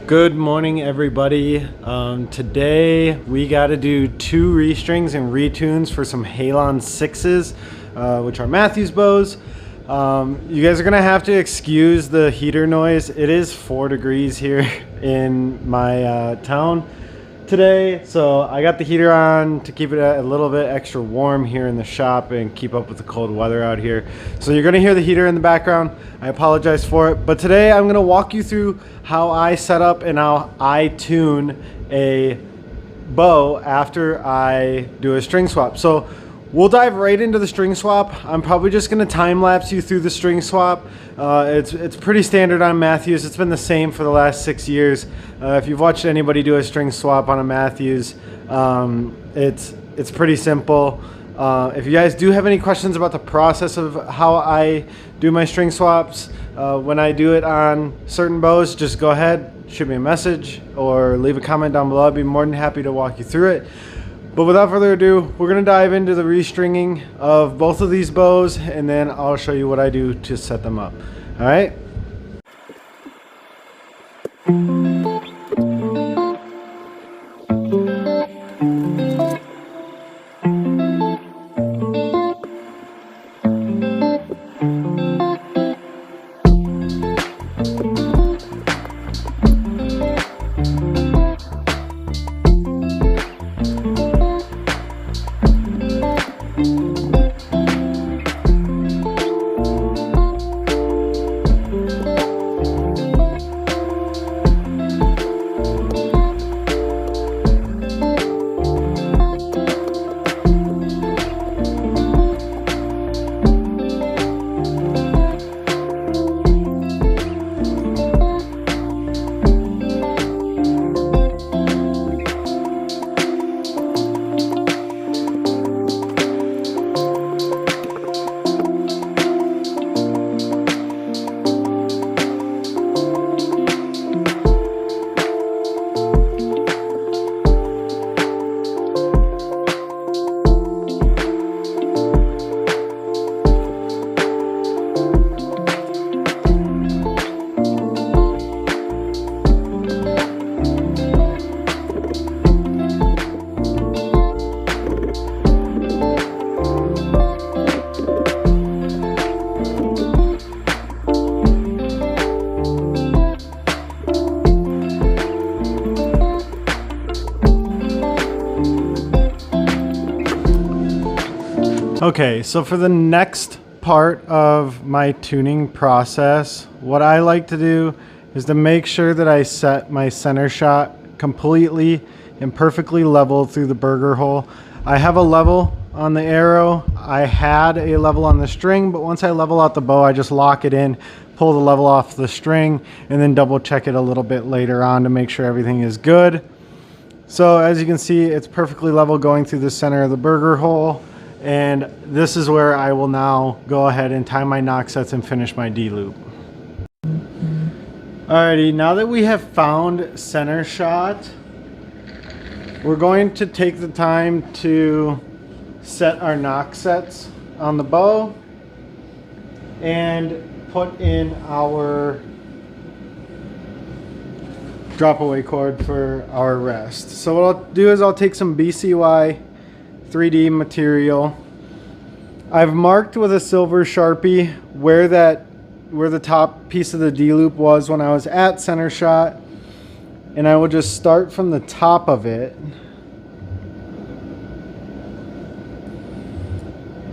Good morning, everybody. Today we got to do 2 restrings and retunes for some Halon 6s, which are Matthews bows. You guys are gonna have to excuse the heater noise. It is 4 degrees here in my town today, so I got the heater on to keep it a little bit extra warm here in the shop and keep up with the cold weather out here. So you're gonna hear the heater in the background. I apologize for it, but today I'm gonna walk you through how I set up and how I tune a bow after I do a string swap. So we'll dive right into the string swap. I'm probably just gonna time lapse you through the string swap. It's pretty standard on Matthews. It's been the same for the last 6 years. If you've watched anybody do a string swap on a Matthews, it's pretty simple. If you guys do have any questions about the process of how I do my string swaps, when I do it on certain bows, just go ahead, shoot me a message or leave a comment down below. I'd be more than happy to walk you through it. But without further ado, we're gonna dive into the restringing of both of these bows, and then I'll show you what I do to set them up. All right? Okay, so for the next part of my tuning process, what I like to do is to make sure that I set my center shot completely and perfectly level through the burger hole. I have a level on the arrow. I had a level on the string, but once I level out the bow, I just lock it in, pull the level off the string, and then double check it a little bit later on to make sure everything is good. So as you can see, it's perfectly level going through the center of the burger hole. And this is where I will now go ahead and tie my nock sets and finish my D loop. Alrighty, now that we have found center shot, we're going to take the time to set our nock sets on the bow and put in our drop away cord for our rest. So what I'll do is I'll take some BCY 3D material. I've marked with a silver Sharpie where the top piece of the D loop was when I was at center shot, and I will just start from the top of it,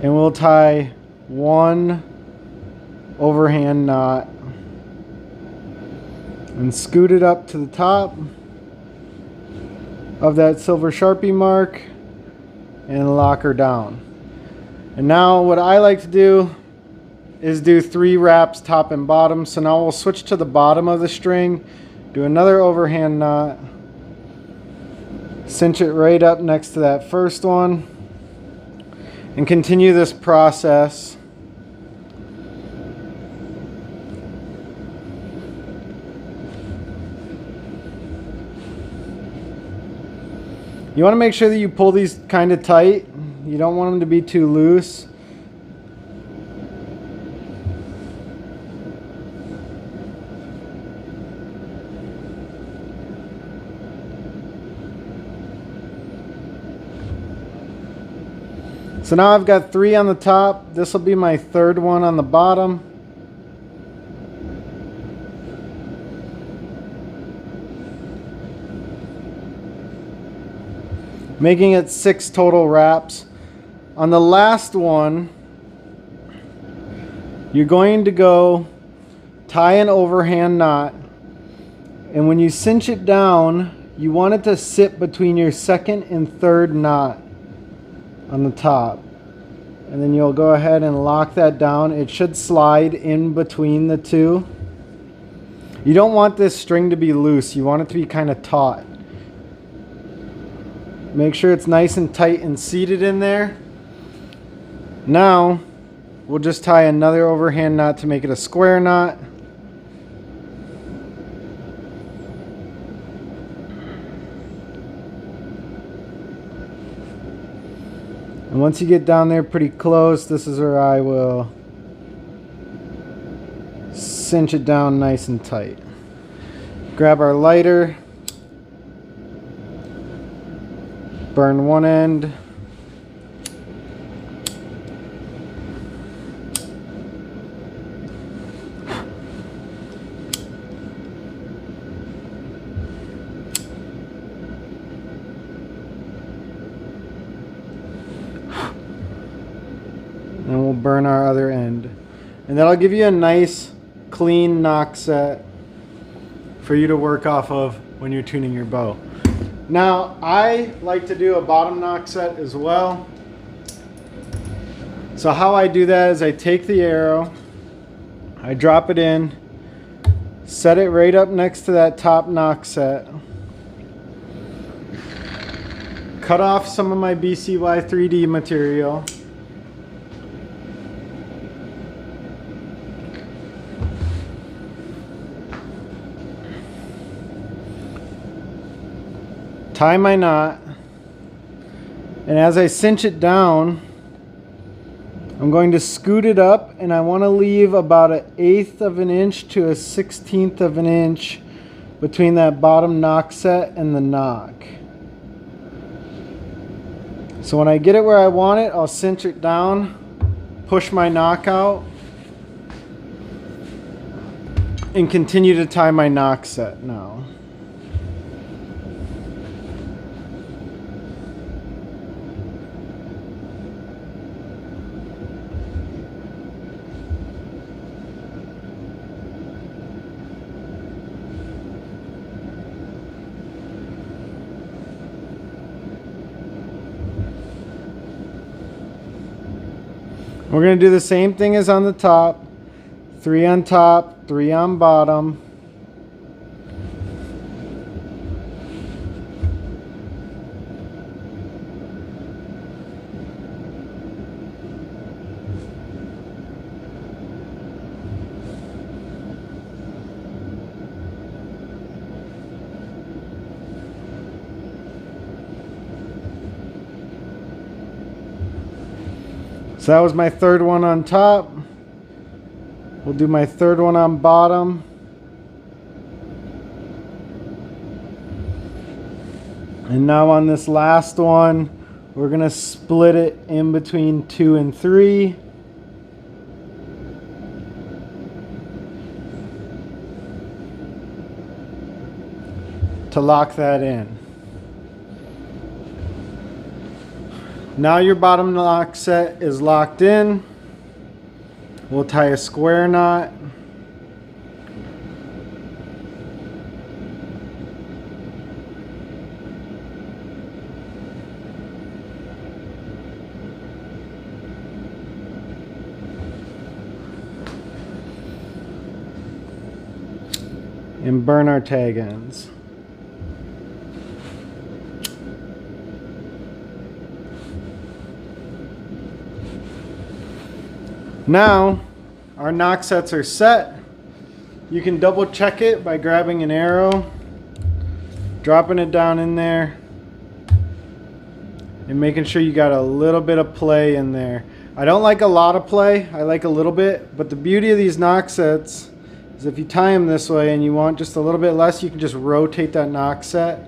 and we'll tie 1 overhand knot and scoot it up to the top of that silver Sharpie mark and lock her down. And now what I like to do is do 3 wraps top and bottom. So now we'll switch to the bottom of the string, do another overhand knot, cinch it right up next to that first one, and continue this process. You want to make sure that you pull these kind of tight. You don't want them to be too loose. So now I've got 3 on the top. This will be my 3rd one on the bottom. Making it 6 total wraps. On the last one, you're going to go tie an overhand knot, and when you cinch it down, you want it to sit between your 2nd and 3rd knot on the top, and then you'll go ahead and lock that down. It should slide in between the 2. You don't want this string to be loose, you want it to be kind of taut. Make sure it's nice and tight and seated in there. Now we'll just tie another overhand knot to make it a square knot. And once you get down there pretty close, this is where I will cinch it down nice and tight. Grab our lighter, burn one end, and we'll burn our other end. And that'll give you a nice clean nock set for you to work off of when you're tuning your bow. Now I like to do a bottom nock set as well. So how I do that is I take the arrow, I drop it in, set it right up next to that top nock set, cut off some of my BCY 3D material, tie my knot, and as I cinch it down, I'm going to scoot it up, and I want to leave about 1/8 of an inch to 1/16 of an inch between that bottom nock set and the nock. So when I get it where I want it, I'll cinch it down, push my nock out, and continue to tie my nock set now. We're going to do the same thing as on the top. 3 on top, 3 on bottom. So that was my 3rd one on top. We'll do my 3rd one on bottom. And now on this last one, we're going to split it in between 2 and 3. To lock that in. Now your bottom nock set is locked in. We'll tie a square knot. And burn our tag ends. Now our nock sets are set. You can double check it by grabbing an arrow, dropping it down in there, and making sure you got a little bit of play in there. I don't like a lot of play, I like a little bit, but the beauty of these nock sets is if you tie them this way and you want just a little bit less, you can just rotate that nock set.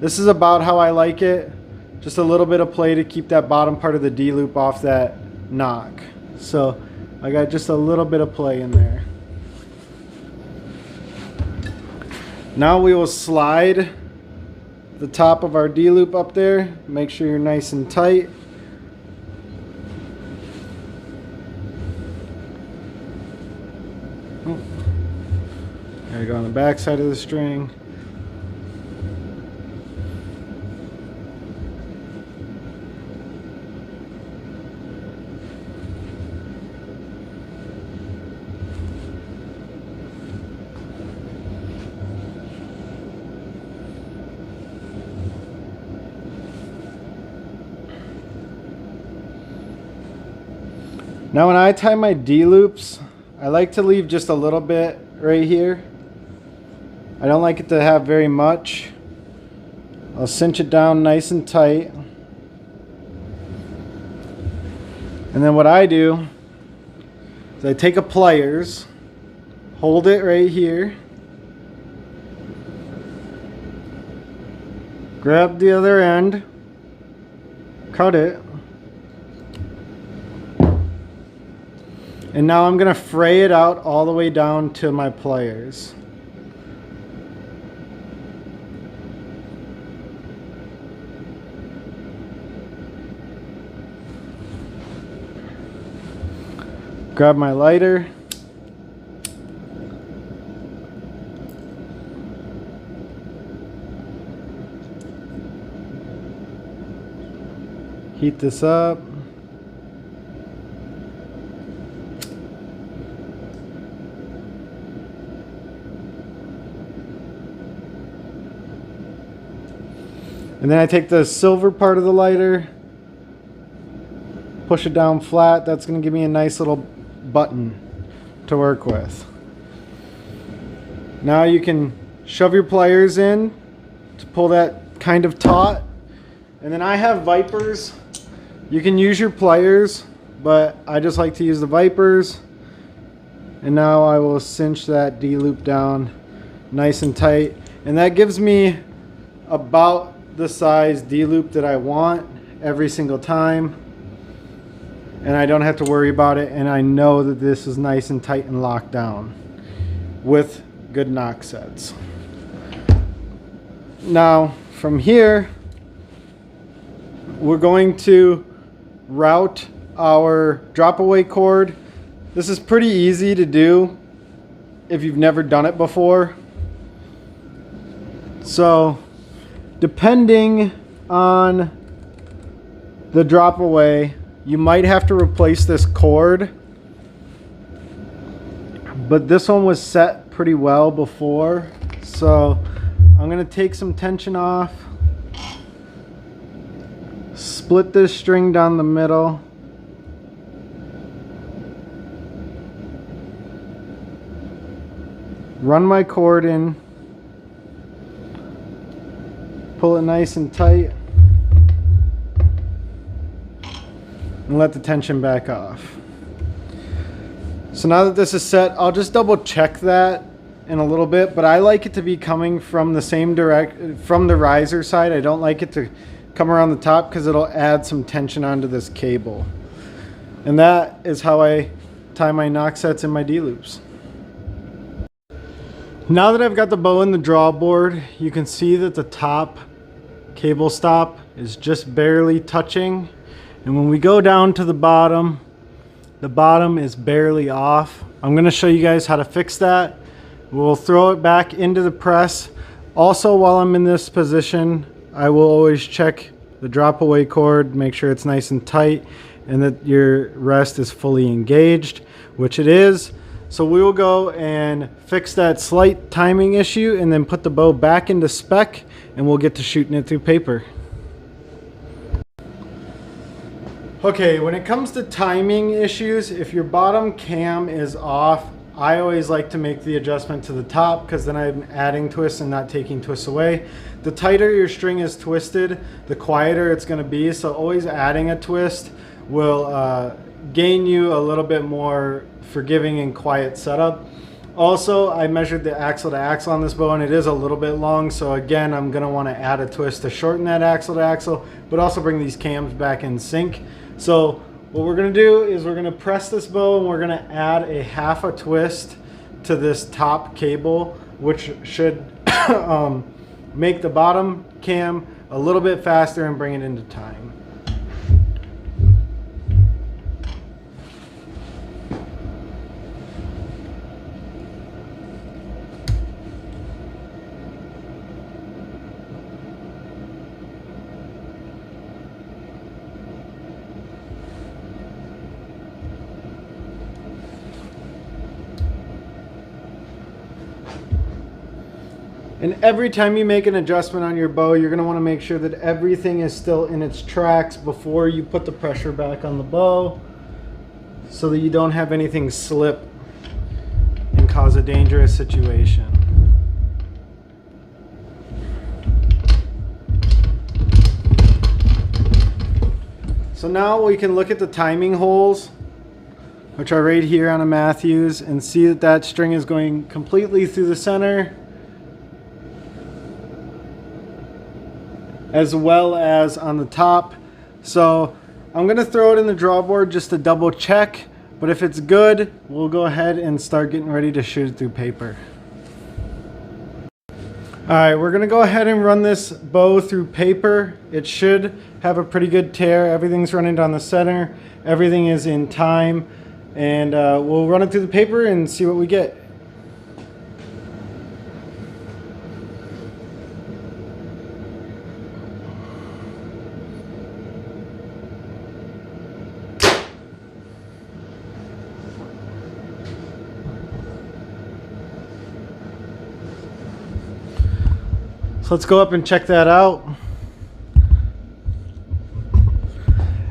This is about how I like it. just a little bit of play to keep that bottom part of the D loop off that nock. So I got just a little bit of play in there. Now we will slide the top of our D loop up there. Make sure you're nice and tight. There you go on the back side of the string. Now when I tie my D loops, I like to leave just a little bit right here. I don't like it to have very much. I'll cinch it down nice and tight. And then what I do is I take a pliers, hold it right here, grab the other end, cut it, and now I'm going to fray it out all the way down to my pliers. Grab my lighter. Heat this up. And then I take the silver part of the lighter, push it down flat. That's going to give me a nice little button to work with. Now you can shove your pliers in to pull that kind of taut. And then I have vipers. You can use your pliers, but I just like to use the vipers. And now I will cinch that D loop down nice and tight. And that gives me about the size D loop that I want every single time. And I don't have to worry about it, and I know that this is nice and tight and locked down with good nock sets. Now from here we're going to route our drop away cord. This is pretty easy to do if you've never done it before. So depending on the drop away, you might have to replace this cord, but this one was set pretty well before. So I'm going to take some tension off, split this string down the middle, run my cord in, pull it nice and tight, and let the tension back off. So now that this is set, I'll just double check that in a little bit, but I like it to be coming from the same from the riser side. I don't like it to come around the top because it'll add some tension onto this cable. And that is how I tie my nock sets and my D loops. Now that I've got the bow in the drawboard, you can see that the top cable stop is just barely touching. And when we go down to the bottom is barely off. I'm going to show you guys how to fix that. We'll throw it back into the press. Also, while I'm in this position, I will always check the drop away cord, make sure it's nice and tight and that your rest is fully engaged, which it is. So we will go and fix that slight timing issue and then put the bow back into spec, and we'll get to shooting it through paper. Okay, when it comes to timing issues, if your bottom cam is off, I always like to make the adjustment to the top because then I'm adding twists and not taking twists away. The tighter your string is twisted, the quieter it's going to be, so always adding a twist will gain you a little bit more forgiving and quiet setup. Also, I measured the axle to axle on this bow, and it is a little bit long, so again, I'm going to want to add a twist to shorten that axle to axle, but also bring these cams back in sync. So what we're going to do is we're going to press this bow, and we're going to add a half a twist to this top cable, which should make the bottom cam a little bit faster and bring it into time. And every time you make an adjustment on your bow, you're going to want to make sure that everything is still in its tracks before you put the pressure back on the bow, so that you don't have anything slip and cause a dangerous situation. So now we can look at the timing holes, which are right here on a Matthews, and see that that string is going completely through the center, as well as on the top. So I'm going to throw it in the drawboard just to double check, but if it's good, we'll go ahead and start getting ready to shoot it through paper. Alright, we're going to go ahead and run this bow through paper. It should have a pretty good tear. Everything's running down the center. Everything is in time. And we'll run it through the paper and see what we get. So let's go up and check that out.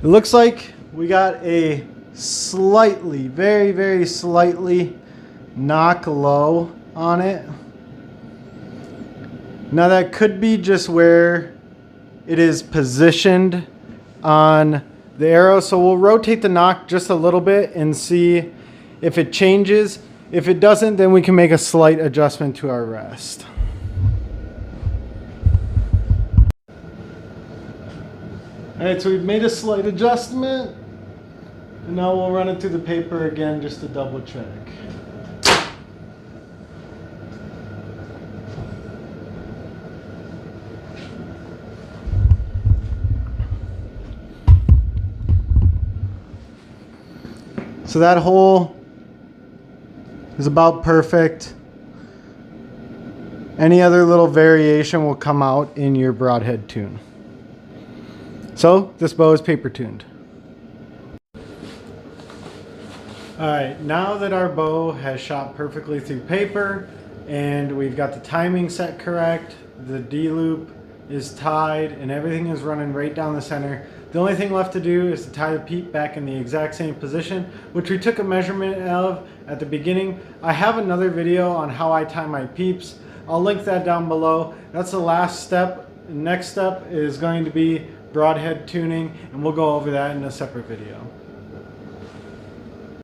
It looks like we got a slightly, very, very slightly nock low on it. Now that could be just where it is positioned on the arrow. So we'll rotate the nock just a little bit and see if it changes. If it doesn't, then we can make a slight adjustment to our rest. Alright, so we've made a slight adjustment, and now we'll run it through the paper again just to double check. So that hole is about perfect. Any other little variation will come out in your broadhead tune. So this bow is paper tuned. Alright, now that our bow has shot perfectly through paper and we've got the timing set correct, the D-loop is tied, and everything is running right down the center, the only thing left to do is to tie the peep back in the exact same position, which we took a measurement of at the beginning. I have another video on how I tie my peeps. I'll link that down below. That's the last step. The next step is going to be broadhead tuning, and we'll go over that in a separate video.